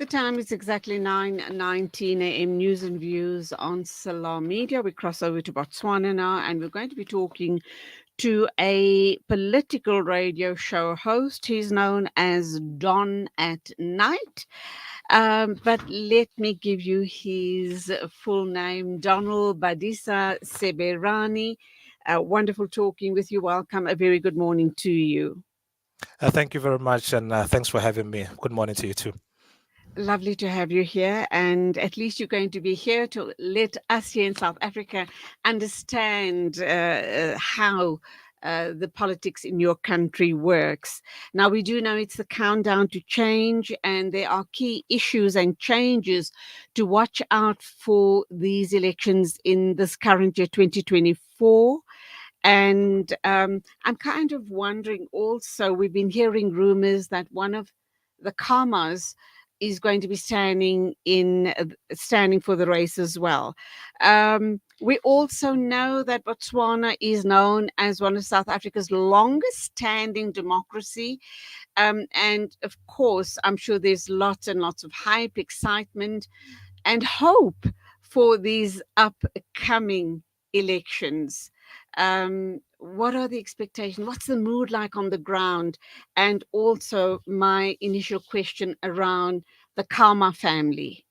the time is exactly 9:19 a.m. News and views on Salam Media. We cross over to Botswana now, and we're going to be talking to a political radio show host. He's known as Don Nite. But let me give you his full name, Donald Badisa Seberane. Wonderful talking with you. Welcome. A very good morning to you. Thank you very much, and thanks for having me. Good morning to you too. Lovely to have you here, and at least you're going to be here to let us here in South Africa understand how the politics in your country works. Now, we do know it's the countdown to change, and there are key issues and changes to watch out for these elections in this current year, 2024. And I'm kind of wondering also, we've been hearing rumors that one of the Karmas is going to be standing for the race as well. We also know that Botswana is known as one of South Africa's longest standing democracy. And of course, I'm sure there's lots and lots of hype, excitement, and hope for these upcoming elections. What are the expectations? What's the mood like on the ground? And also, my initial question around the Kama family.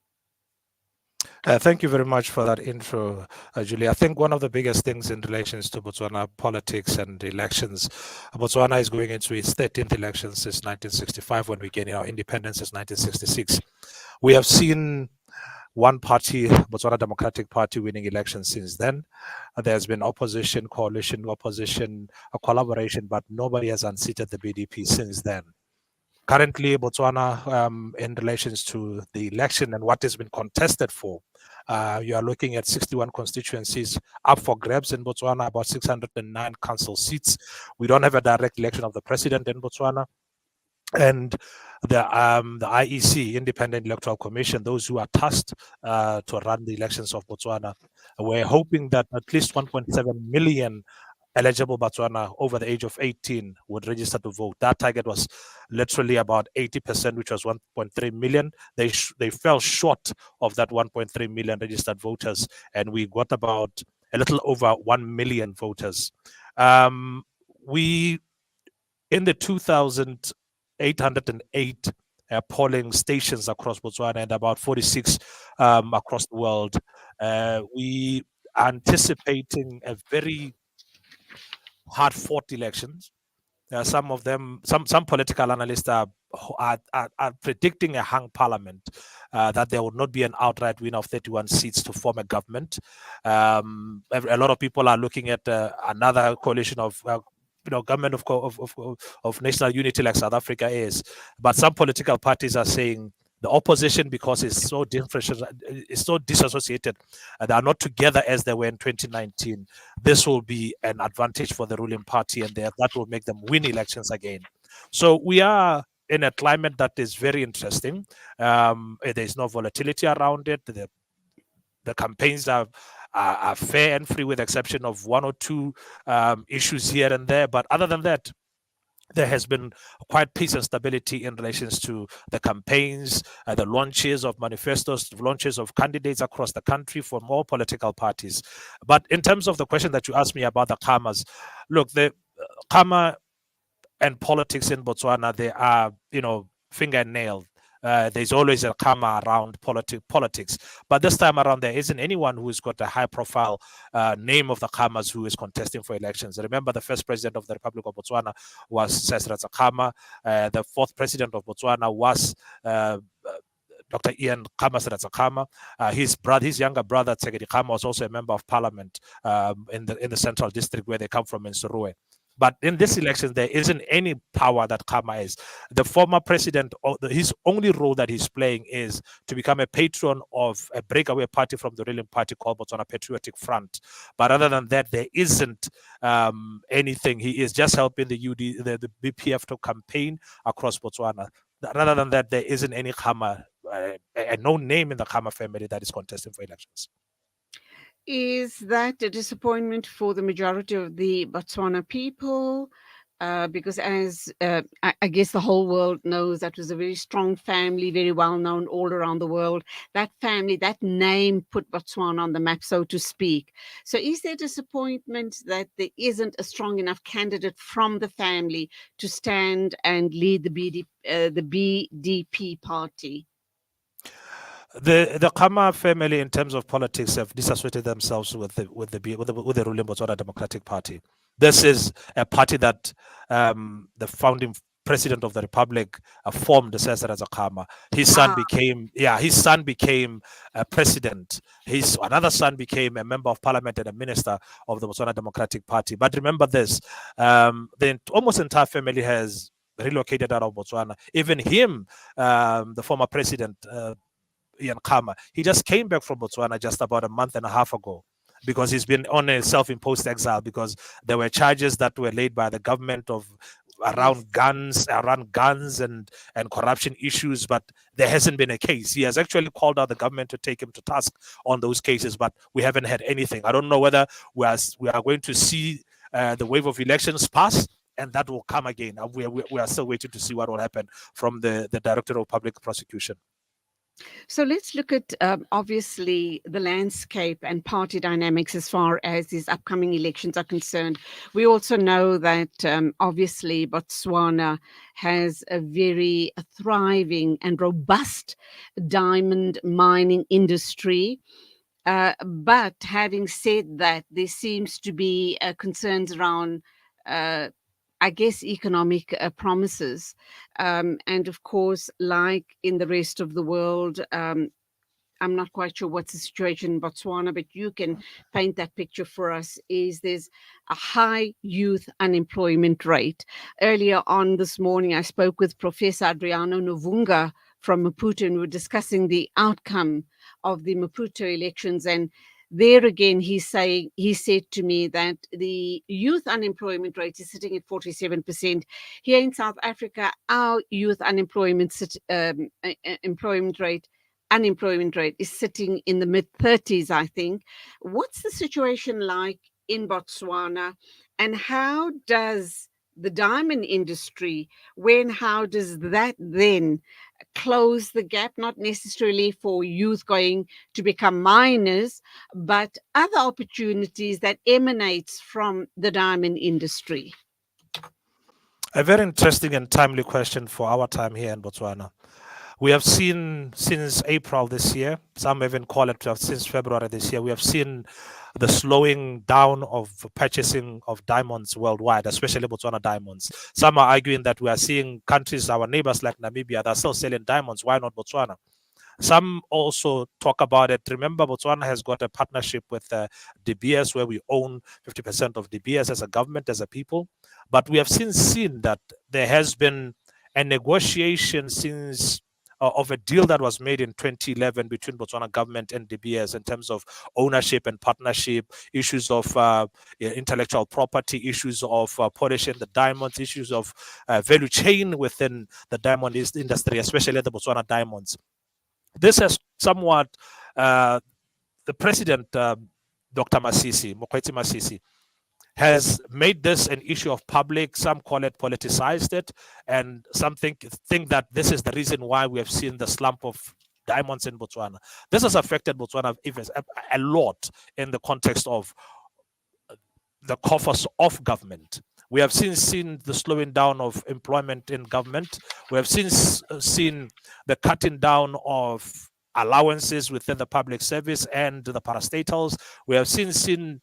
Thank you very much for that intro, Julie. I think one of the biggest things in relations to Botswana politics and elections, Botswana is going into its 13th election since 1965, when we gained our independence since 1966. We have seen one party, Botswana Democratic Party, winning elections since then. There's been opposition, coalition, opposition, a collaboration, but nobody has unseated the BDP since then. Currently, Botswana, in relations to the election and what has been contested for, you are looking at 61 constituencies up for grabs in Botswana, about 609 council seats. We don't have a direct election of the president in Botswana. And the IEC, Independent Electoral Commission, those who are tasked to run the elections of Botswana, we're hoping that at least 1.7 million eligible Botswana over the age of 18 would register to vote. That target was literally about 80%, which was 1.3 million. They fell short of that 1.3 million registered voters, and we got about a little over 1 million voters. We, in the 2,808 polling stations across Botswana and about 46 across the world, we are anticipating a very hard-fought elections. Some of them, some political analysts are predicting a hung parliament, that there will not be an outright win of 31 seats to form a government. A lot of people are looking at another coalition of government of national unity like South Africa is. But some political parties are saying the opposition, because it's so different, it's so disassociated, they are not together as they were in 2019. This will be an advantage for the ruling party, and that will make them win elections again. So we are in a climate that is very interesting. There's no volatility around it. The campaigns are fair and free, with the exception of one or two issues here and there. But other than that, there has been quite peace and stability in relations to the campaigns, the launches of manifestos, launches of candidates across the country for more political parties. But in terms of the question that you asked me about the Kamas, look, the Kama and politics in Botswana, they are, fingernailed. There's always a Kama around politics. But this time around, there isn't anyone who's got a high-profile name of the Kamas who is contesting for elections. Remember, the first president of the Republic of Botswana was Seberane Kama. The fourth president of Botswana was Dr. Ian Kama. His younger brother, Tsegedi Kama, was also a member of parliament in the central district where they come from in Suruwe. But in this election, there isn't any power that Kama is. The former president, his only role that he's playing is to become a patron of a breakaway party from the ruling party called Botswana Patriotic Front. But other than that, there isn't anything. He is just helping the BPF to campaign across Botswana. Rather than that, there isn't any Kama, no name in the Kama family that is contesting for elections. Is that a disappointment for the majority of the Botswana people? because as I guess the whole world knows, that was a very strong family, very well known all around the world. That family, that name put Botswana on the map, so to speak. So is there disappointment that there isn't a strong enough candidate from the family to stand and lead the BDP party? The Khama family, in terms of politics, have disassociated themselves with the ruling Botswana Democratic Party. This is a party that the founding president of the republic formed as a Khama. His son became a president. His another son became a member of parliament and a minister of the Botswana Democratic Party. But remember this: the almost entire family has relocated out of Botswana. Even him, the former president. Ian Khama. He just came back from Botswana just about a month and a half ago because he's been on a self-imposed exile because there were charges that were laid by the government of around guns and corruption issues, but there hasn't been a case. He has actually called out the government to take him to task on those cases, but we haven't had anything. I don't know whether we are going to see the wave of elections pass, and that will come again. We are still waiting to see what will happen from the Director of Public Prosecution. So let's look at obviously the landscape and party dynamics as far as these upcoming elections are concerned. We also know that obviously Botswana has a very thriving and robust diamond mining industry. But having said that, there seems to be concerns around I guess, economic promises. And of course, like in the rest of the world, I'm not quite sure what's the situation in Botswana, but you can paint that picture for us. Is there's a high youth unemployment rate. Earlier on this morning, I spoke with Professor Adriano Novunga from Maputo, and we were discussing the outcome of the Maputo elections. And there again, he said to me that the youth unemployment rate is sitting at 47%. Here in South Africa, our youth unemployment rate is sitting in the mid 30s, I think. What's the situation like in Botswana, and how does the diamond industry, how does that then close the gap, not necessarily for youth going to become miners, but other opportunities that emanates from the diamond industry? A very interesting and timely question for our time here in Botswana. We have seen since April this year, some even call it since February this year, we have seen the slowing down of purchasing of diamonds worldwide, especially Botswana diamonds. Some are arguing that we are seeing countries, our neighbors like Namibia, that are still selling diamonds. Why not Botswana? Some also talk about it. Remember, Botswana has got a partnership with DBS, where we own 50% of DBS as a government, as a people. But we have seen that there has been a negotiation since of a deal that was made in 2011 between Botswana government and DBS in terms of ownership and partnership, issues of intellectual property, issues of polishing the diamonds, issues of value chain within the diamond industry, especially the Botswana diamonds. This has somewhat, the president, Dr. Mokgweetsi Masisi, has made this an issue of public. Some call it politicized it, and some think that this is the reason why we have seen the slump of diamonds in Botswana. This has affected Botswana a lot in the context of the coffers of government. We have seen the slowing down of employment in government. We have seen the cutting down of allowances within the public service and the parastatals. We have seen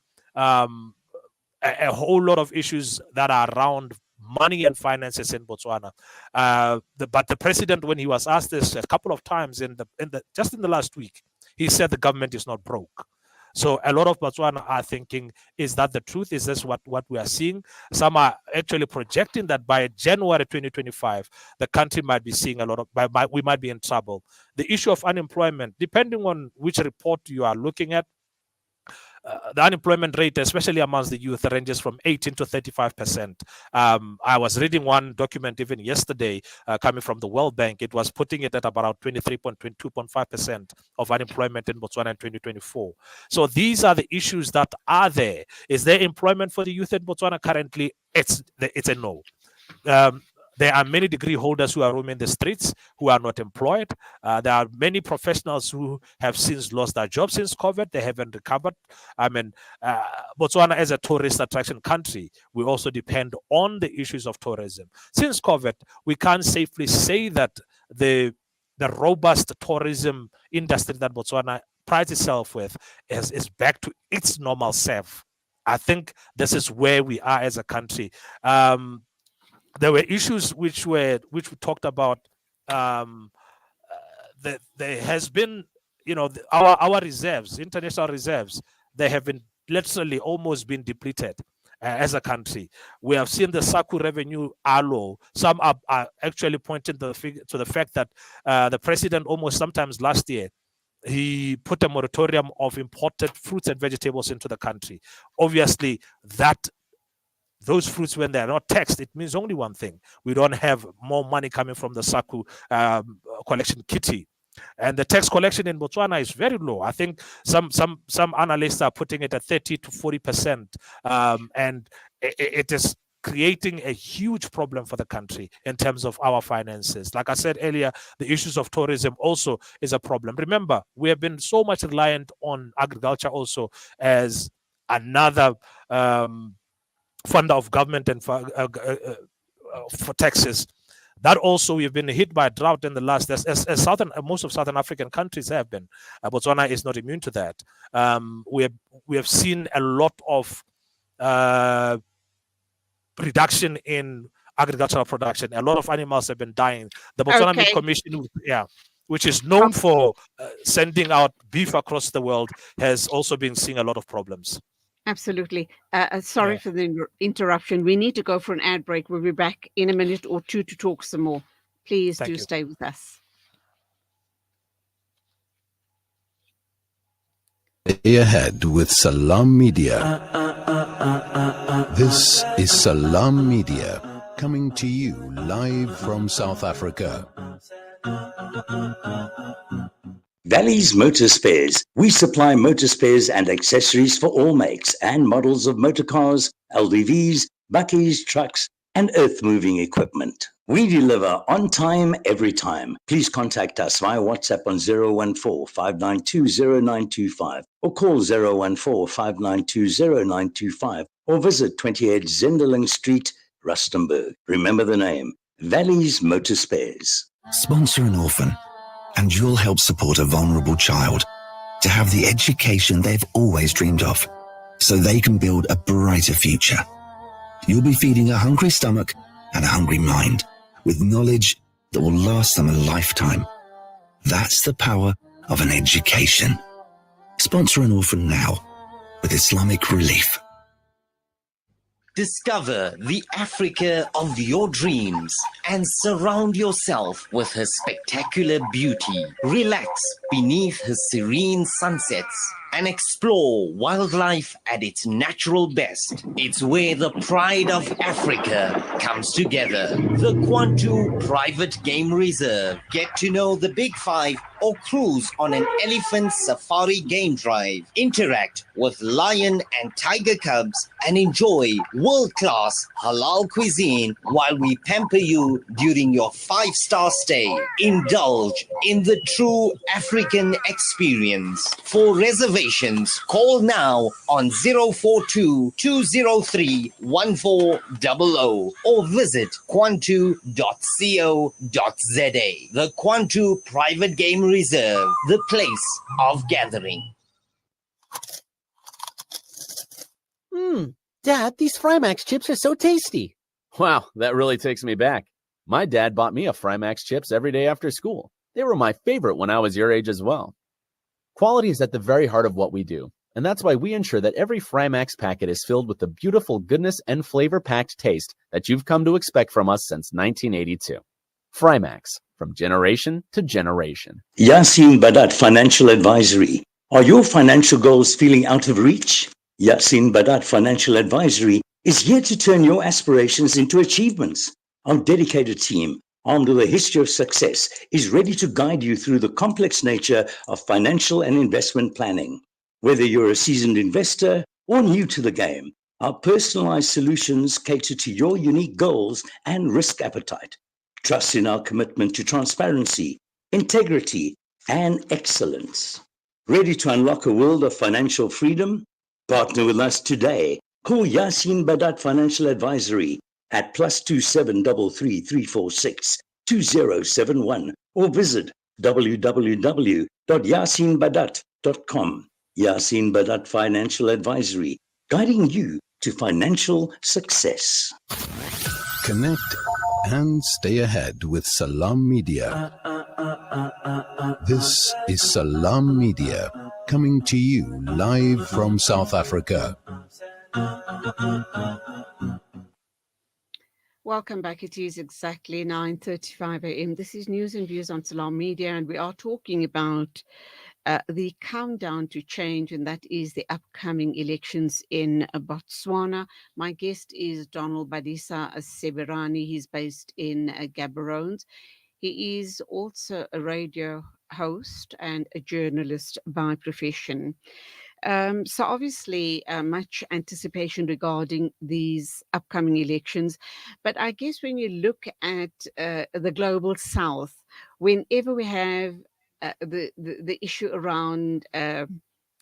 a whole lot of issues that are around money and finances in Botswana. But the president, when he was asked this a couple of times just in the last week, he said the government is not broke. So a lot of Botswana are thinking, is that the truth? Is this what we are seeing? Some are actually projecting that by January 2025, the country might be seeing we might be in trouble. The issue of unemployment, depending on which report you are looking at, the unemployment rate, especially amongst the youth, ranges from 18 to 35%. I was reading one document even yesterday coming from the World Bank. It was putting it at about 23.2.5% of unemployment in Botswana in 2024. So these are the issues that are there. Is there employment for the youth in Botswana currently? It's a no. There are many degree holders who are roaming the streets, who are not employed. There are many professionals who have since lost their jobs since COVID. They haven't recovered. I mean, Botswana as a tourist attraction country, we also depend on the issues of tourism. Since COVID, we can't safely say that the robust tourism industry that Botswana prides itself with is back to its normal self. I think this is where we are as a country. There were issues which we talked about. There has been, our reserves, international reserves, they have been literally almost been depleted as a country. We have seen the SACU revenue are low. Some are actually pointing to the fact that the president almost sometimes last year, he put a moratorium of imported fruits and vegetables into the country. Obviously, those fruits, when they're not taxed, it means only one thing. We don't have more money coming from the SACU collection kitty. And the tax collection in Botswana is very low. I think some analysts are putting it at 30 to 40%. And it is creating a huge problem for the country in terms of our finances. Like I said earlier, the issues of tourism also is a problem. Remember, we have been so much reliant on agriculture also as another funder of government and for taxes. That also, we've been hit by a drought in the last, as most of Southern African countries have been. Botswana is not immune to that. We have seen a lot of reduction in agricultural production. A lot of animals have been dying. The Botswana Meat Commission, which is known for sending out beef across the world, has also been seeing a lot of problems. Absolutely. Sorry for the interruption. We need to go for an ad break. We'll be back in a minute or two to talk some more. Please do stay with us. Stay ahead with Salam Media. This is Salam Media, coming to you live from South Africa. Valley's Motor Spares. We supply motor spares and accessories for all makes and models of motor cars, LDVs, bakkies, trucks, and earth-moving equipment. We deliver on time, every time. Please contact us via WhatsApp on 014-592-0925 or call 014-592-0925 or visit 28 Zenderling Street, Rustenburg. Remember the name, Valley's Motor Spares. Sponsor an orphan, and you'll help support a vulnerable child to have the education they've always dreamed of, so they can build a brighter future. You'll be feeding a hungry stomach and a hungry mind with knowledge that will last them a lifetime. That's the power of an education. Sponsor an orphan now with Islamic Relief. Discover the Africa of your dreams and surround yourself with her spectacular beauty. Relax beneath her serene sunsets and explore wildlife at its natural best. It's where the pride of Africa comes together. The Kwantu Private Game Reserve. Get to know the Big Five or cruise on an elephant safari game drive. Interact with lion and tiger cubs and enjoy world-class halal cuisine while we pamper you during your 5-star stay. Indulge in the true African experience. For reservations, call now on 042-203-1400 or visit kwantu.co.za. The Kwantu Private Game Reserve, the place of gathering. Dad, these Frymax chips are so tasty. Wow, that really takes me back. My dad bought me a Frymax chips every day after school. They were my favorite when I was your age as well. Quality is at the very heart of what we do, and that's why we ensure that every Frymax packet is filled with the beautiful goodness and flavor-packed taste that you've come to expect from us since 1982. Frymax, from generation to generation. Yasin Badat Financial Advisory. Are your financial goals feeling out of reach? Yasin Badat Financial Advisory is here to turn your aspirations into achievements. Our dedicated team, armed with a history of success, is ready to guide you through the complex nature of financial and investment planning. Whether you're a seasoned investor or new to the game, our personalized solutions cater to your unique goals and risk appetite. Trust in our commitment to transparency, integrity, and excellence. Ready to unlock a world of financial freedom? Partner with us today. Call Yasin Badat Financial Advisory at +27333462071 or visit www.yasinbadat.com. Yasin Badat Financial Advisory, guiding you to financial success. Connect and stay ahead with Salam Media. This is Salam Media, coming to you live from South Africa. Welcome back. It is exactly 9:35 a.m. This is News and Views on Salam Media, and we are talking about the countdown to change, and that is the upcoming elections in Botswana. My guest is Donald Badisa Seberane. He's based in Gaborone. He is also a radio host and a journalist by profession. So obviously, much anticipation regarding these upcoming elections. But I guess when you look at the global south, whenever we have the issue around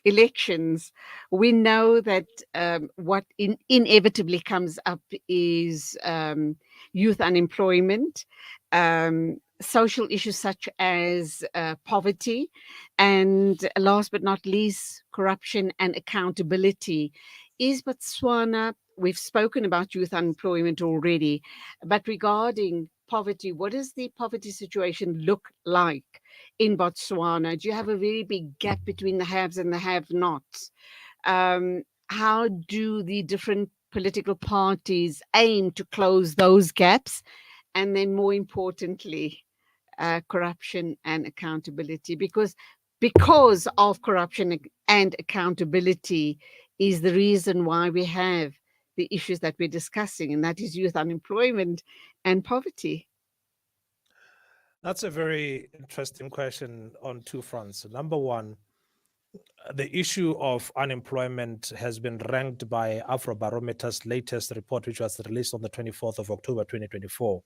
elections, we know that what inevitably comes up is youth unemployment, social issues such as poverty, and last but not least, corruption and accountability. Is Botswana, we've spoken about youth unemployment already, but regarding poverty, what does the poverty situation look like in Botswana? Do you have a very big gap between the haves and the have-nots? How do the different political parties aim to close those gaps? And then more importantly, corruption and accountability, because of corruption and accountability is the reason why we have the issues that we're discussing, and that is youth unemployment and poverty. That's a very interesting question on two fronts. Number one, the issue of unemployment has been ranked by Afrobarometer's latest report, which was released on the 24th of October 2024.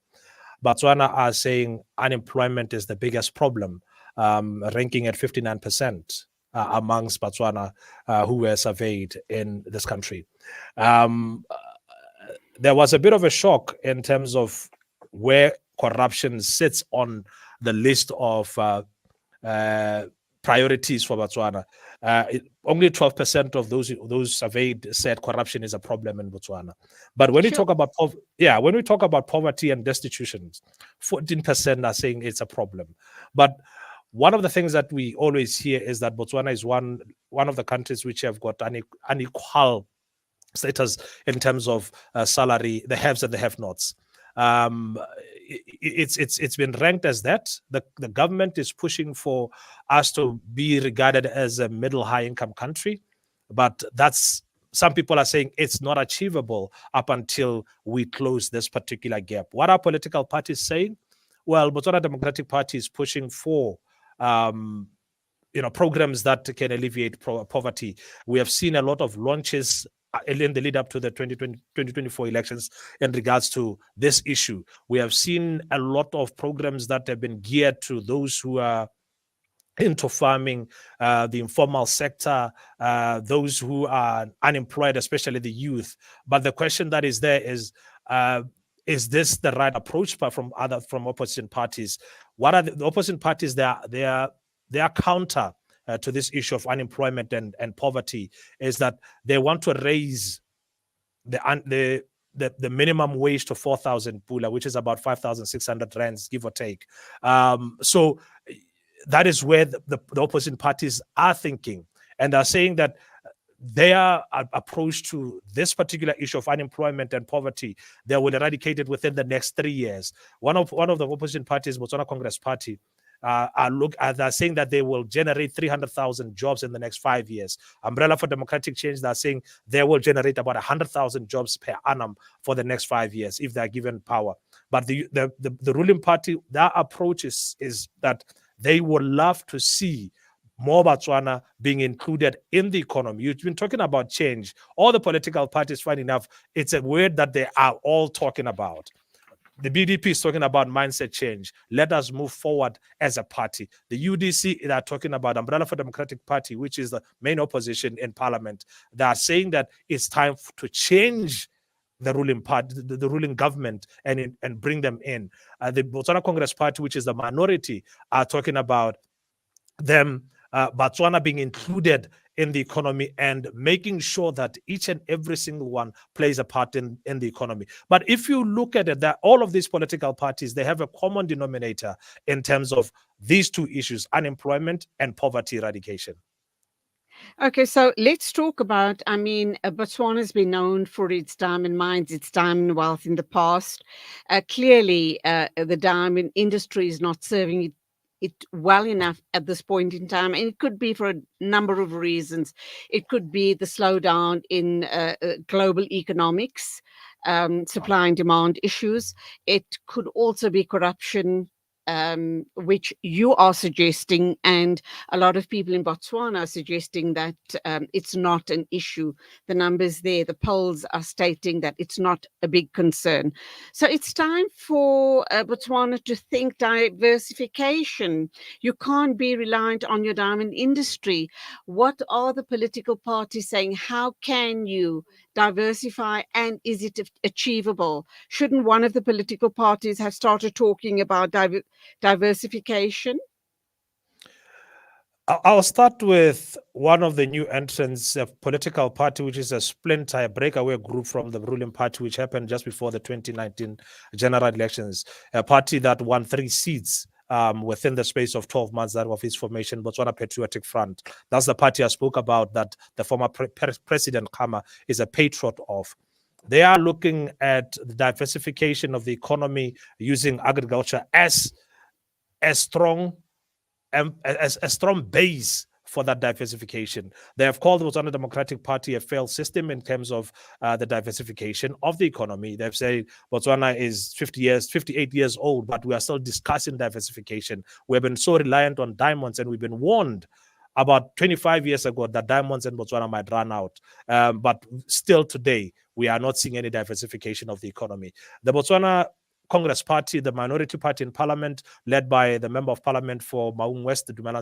Botswana are saying unemployment is the biggest problem, ranking at 59% amongst Botswana who were surveyed in this country. There was a bit of a shock in terms of where corruption sits on the list of priorities for Botswana. Only 12% of those surveyed said corruption is a problem in Botswana. But when we talk about when we talk about poverty and destitution, 14% are saying it's a problem. But one of the things that we always hear is that Botswana is one of the countries which have got unequal status in terms of salary, the haves and the have-nots. It's been ranked as that. The government is pushing for us to be regarded as a middle high income country, but some people are saying it's not achievable up until we close this particular gap. What are political parties saying? Well, Botswana Democratic Party is pushing for programs that can alleviate poverty. We have seen a lot of launches in the lead up to the 2024 elections in regards to this issue. We have seen a lot of programs that have been geared to those who are into farming, the informal sector, those who are unemployed, especially the youth. But the question that is there is this the right approach from opposition parties? What are the opposition parties? Their counter to this issue of unemployment and poverty is that they want to raise the minimum wage to 4,000 pula, which is about 5,600 rands, give or take. So that is where the opposition parties are thinking, and are saying that their approach to this particular issue of unemployment and poverty, they will eradicate it within the next 3 years. One of the opposition parties, Botswana Congress Party, they're saying that they will generate 300,000 jobs in the next 5 years. Umbrella for Democratic Change, they're saying they will generate about 100,000 jobs per annum for the next 5 years if they're given power. But the ruling party, their approach is that they would love to see more Botswana being included in the economy. You've been talking about change. All the political parties, funny enough, it's a word that they are all talking about. The BDP is talking about mindset change. Let us move forward as a party. The UDC, they are talking about Umbrella for Democratic Party, which is the main opposition in parliament. They are saying that it's time to change the ruling party, the ruling government, and bring them in. The Botswana Congress Party, which is the minority, are talking about them, Botswana being included in the economy and making sure that each and every single one plays a part in the economy. But if you look at it, that all of these political parties, they have a common denominator in terms of these two issues, unemployment and poverty eradication. Okay, so let's talk about, Botswana has been known for its diamond mines, its diamond wealth in the past. Clearly, the diamond industry is not serving it well enough at this point in time, and it could be for a number of reasons. It could be the slowdown in global economics, supply and demand issues. It could also be corruption, which you are suggesting, and a lot of people in Botswana are suggesting that it's not an issue. The numbers there, the polls are stating that it's not a big concern. So it's time for Botswana to think diversification. You can't be reliant on your diamond industry. What are the political parties saying? How can you diversify, and is it achievable? Shouldn't one of the political parties have started talking about diversification? I'll start with one of the new entrants, a political party, which is a splinter, a breakaway group from the ruling party, which happened just before the 2019 general elections, a party that won 3 seats within the space of 12 months that of its formation, Botswana Patriotic Front. That's the party I spoke about that the former President Khama is a patriot of. They are looking at the diversification of the economy using agriculture as a strong base for that diversification. They have called the Botswana Democratic Party a failed system in terms of the diversification of the economy. They've said Botswana is 58 years old, but we are still discussing diversification. We've been so reliant on diamonds, and we've been warned about 25 years ago that diamonds in Botswana might run out. But still today, we are not seeing any diversification of the economy. The Botswana Congress Party, the minority party in parliament, led by the member of parliament for Maung West, Duma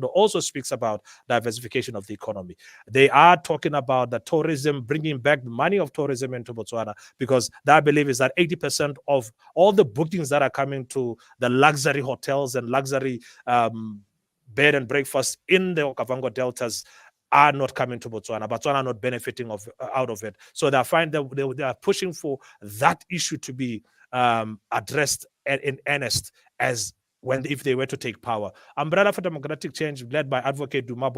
also speaks about diversification of the economy. They are talking about the tourism, bringing back the money of tourism into Botswana, because their belief is that 80% of all the bookings that are coming to the luxury hotels and luxury bed and breakfast in the Okavango deltas are not coming to Botswana. Botswana are not benefiting out of it. So they are pushing for that issue to be addressed in earnest if they were to take power. Umbrella for Democratic Change, led by Advocate Duma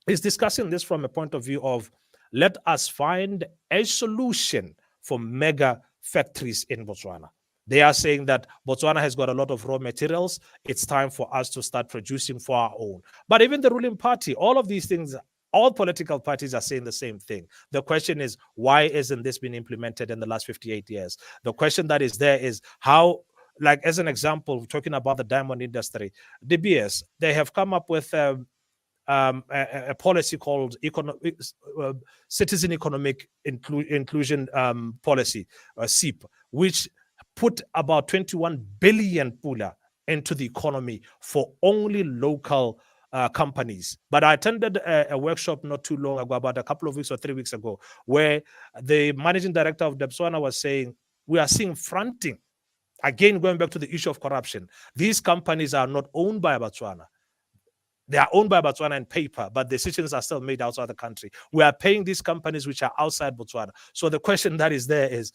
is discussing this from a point of view of, let us find a solution for mega factories in Botswana. They are saying that Botswana has got a lot of raw materials. It's time for us to start producing for our own. But even the ruling party, all of these things, all political parties are saying the same thing. The question is, why isn't this been implemented in the last 58 years? The question that is there is how, like as an example, talking about the diamond industry, DBS, they have come up with a policy called Citizen Economic Inclusion Policy, CEP, which put about 21 billion pula into the economy for only local companies. But I attended a workshop not too long ago, about a couple of weeks or 3 weeks ago, where the managing director of Botswana was saying, we are seeing fronting. Again, going back to the issue of corruption, these companies are not owned by Botswana. They are owned by Botswana in paper, but decisions are still made outside the country. We are paying these companies which are outside Botswana. So the question that is there is,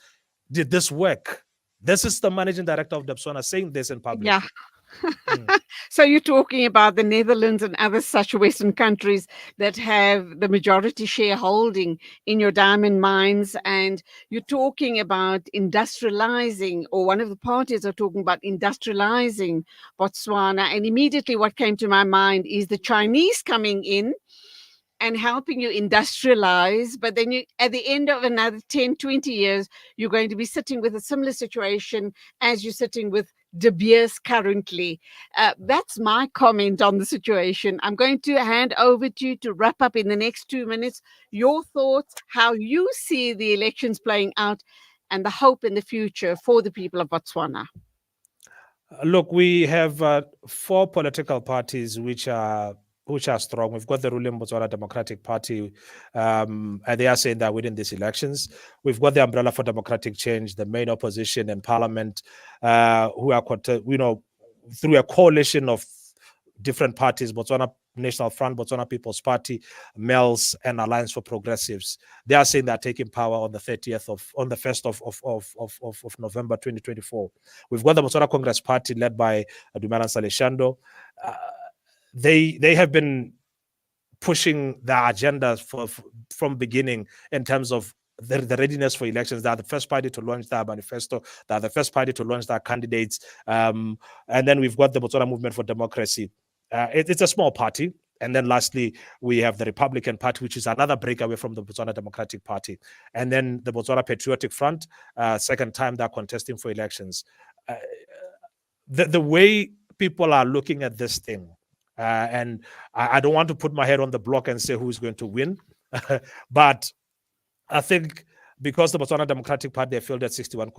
did this work? This is the managing director of Botswana saying this in public. Yeah. So you're talking about the Netherlands and other such Western countries that have the majority shareholding in your diamond mines, and you're talking about industrializing, or one of the parties are talking about industrializing Botswana. And immediately what came to my mind is the Chinese coming in and helping you industrialize, but then you, at the end of another 10, 20 years, you're going to be sitting with a similar situation as you're sitting with De Beers currently. That's my comment on the situation. I'm going to hand over to you to wrap up in the next 2 minutes your thoughts, how you see the elections playing out, and the hope in the future for the people of Botswana. Look, we have 4 political parties which are strong. We've got the ruling Botswana Democratic Party, and they are saying that winning these elections. We've got the Umbrella for Democratic Change, the main opposition in Parliament, who are, through a coalition of different parties: Botswana National Front, Botswana People's Party, MELS, and Alliance for Progressives. They are saying they're taking power on the 1st of November 2024. We've got the Botswana Congress Party led by Duma and Saleshando. They have been pushing their agendas from beginning in terms of the readiness for elections. They are the first party to launch their manifesto. They are the first party to launch their candidates. And then we've got the Botswana Movement for Democracy. It's a small party. And then lastly, we have the Republican Party, which is another breakaway from the Botswana Democratic Party. And then the Botswana Patriotic Front, second time they're contesting for elections. The way people are looking at this thing, and I don't want to put my head on the block and say who's going to win, but I think because the Botswana Democratic Party, they fielded 61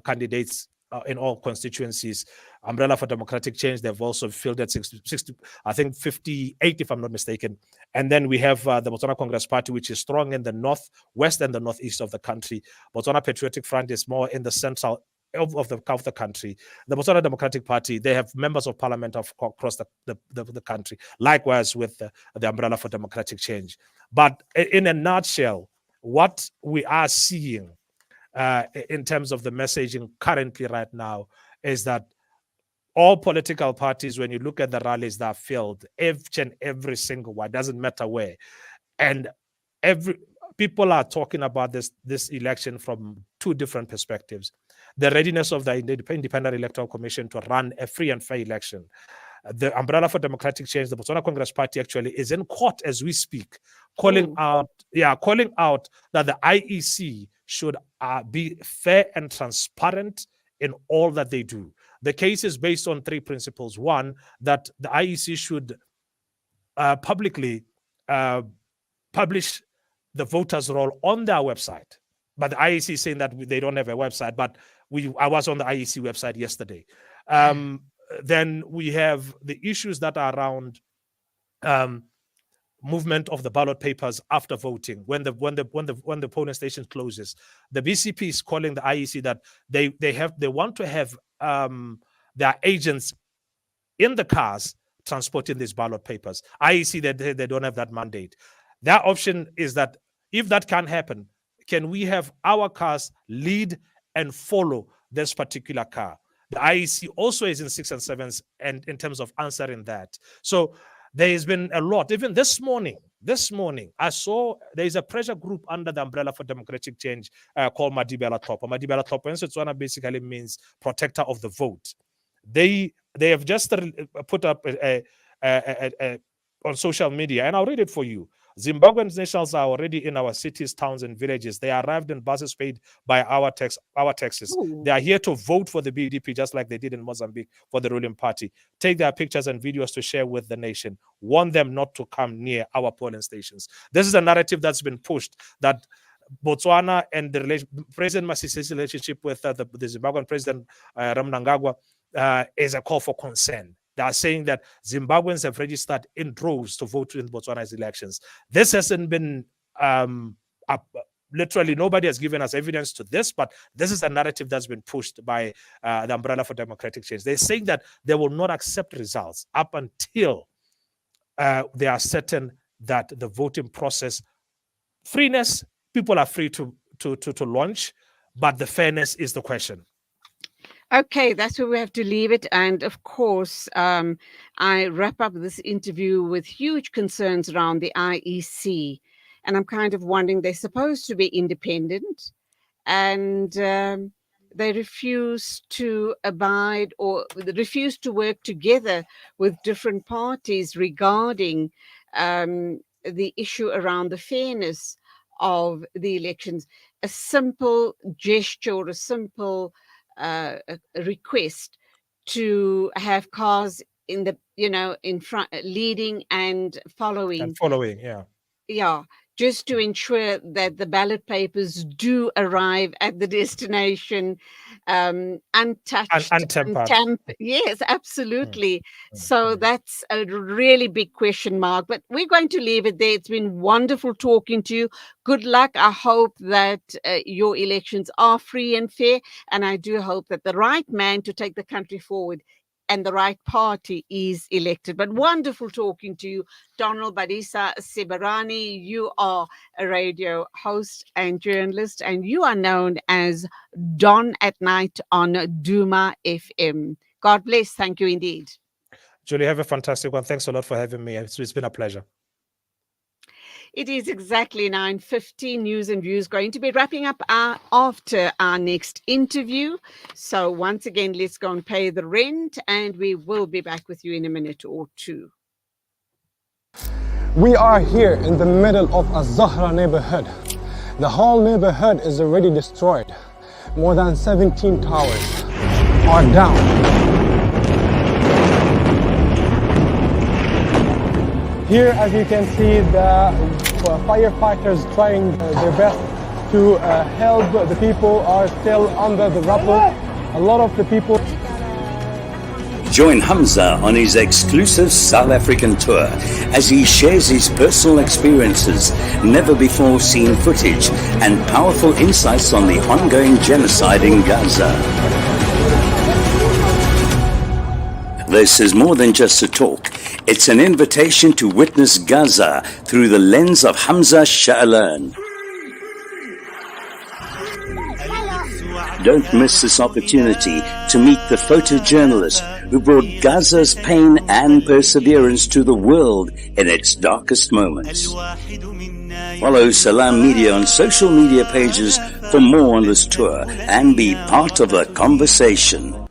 candidates in all constituencies. Umbrella for Democratic Change, they've also fielded 60, I think 58, if I'm not mistaken. And then we have the Botswana Congress Party, which is strong in the northwest and the northeast of the country. Botswana Patriotic Front is more in the central of the country. The Botswana Democratic Party, they have members of parliament across the country. Likewise with the Umbrella for Democratic Change. But in a nutshell, what we are seeing in terms of the messaging currently right now is that all political parties, when you look at the rallies that are filled, each and every single one, doesn't matter where, and people are talking about this election from 2 different perspectives: the readiness of the Independent Electoral Commission to run a free and fair election. The Umbrella for Democratic Change, the Botswana Congress Party, actually is in court as we speak, calling out that the IEC should be fair and transparent in all that they do. The case is based on 3 principles. 1, that the IEC should publicly publish the voters' roll on their website. But the IEC is saying that they don't have a website, but I was on the IEC website yesterday. Then we have the issues that are around movement of the ballot papers after voting when the polling station closes. The BCP is calling the IEC that they want to have their agents in the cars transporting these ballot papers. IEC, they don't have that mandate. Their option is that if that can't happen, can we have our cars lead and follow this particular car? The IEC also is in 6 and 7s, and in terms of answering that. So there has been a lot. Even this morning, I saw there is a pressure group under the Umbrella for Democratic Change called Madibela Topo. Madibela Topo in Setswana basically means protector of the vote. They have just put up on social media, and I'll read it for you. Zimbabwean nationals are already in our cities, towns, and villages. They arrived in buses paid by our taxes. Ooh. They are here to vote for the BDP, just like they did in Mozambique for the ruling party. Take their pictures and videos to share with the nation. Warn them not to come near our polling stations. This is a narrative that's been pushed, that Botswana and the President Masisi's relationship with the Zimbabwean President Mnangagwa is a call for concern. They are saying that Zimbabweans have registered in droves to vote in Botswana's elections. This hasn't been, literally nobody has given us evidence to this, but this is a narrative that's been pushed by the Umbrella for Democratic Change. They're saying that they will not accept results up until they are certain that the voting process, freeness, people are free to launch, but the fairness is the question. Okay, that's where we have to leave it. And of course, I wrap up this interview with huge concerns around the IEC. And I'm kind of wondering, they're supposed to be independent, and they refuse to abide or they refuse to work together with different parties regarding the issue around the fairness of the elections. A simple gesture or a simple a request to have cars in the in front, leading and following, Yeah. just to ensure that the ballot papers do arrive at the destination untouched and Untempered. Yes, absolutely. Mm. So that's a really big question mark, but we're going to leave it there. It's been wonderful talking to you. Good luck. I hope that your elections are free and fair, and I do hope that the right man to take the country forward and the right party is elected. But wonderful talking to you, Donald Badisa Seberane. You are a radio host and journalist, and you are known as Don at Night on Duma FM. God bless. Thank you indeed. Julie, have a fantastic one. Thanks a lot for having me. It's been a pleasure. It is exactly 9:50. News and Views going to be wrapping up after our next interview. So once again, let's go and pay the rent, and we will be back with you in a minute or two. We are here in the middle of a Zahra neighborhood. The whole neighborhood is already destroyed. More than 17 towers are down. Here, as you can see, the firefighters trying their best to help. The people are still under the rubble. A lot of the people. Join Hamza on his exclusive South African tour as he shares his personal experiences, never before seen footage, and powerful insights on the ongoing genocide in Gaza. This is more than just a talk. It's an invitation to witness Gaza through the lens of Hamza Sha'alan. Don't miss this opportunity to meet the photojournalist who brought Gaza's pain and perseverance to the world in its darkest moments. Follow Salam Media on social media pages for more on this tour and be part of the conversation.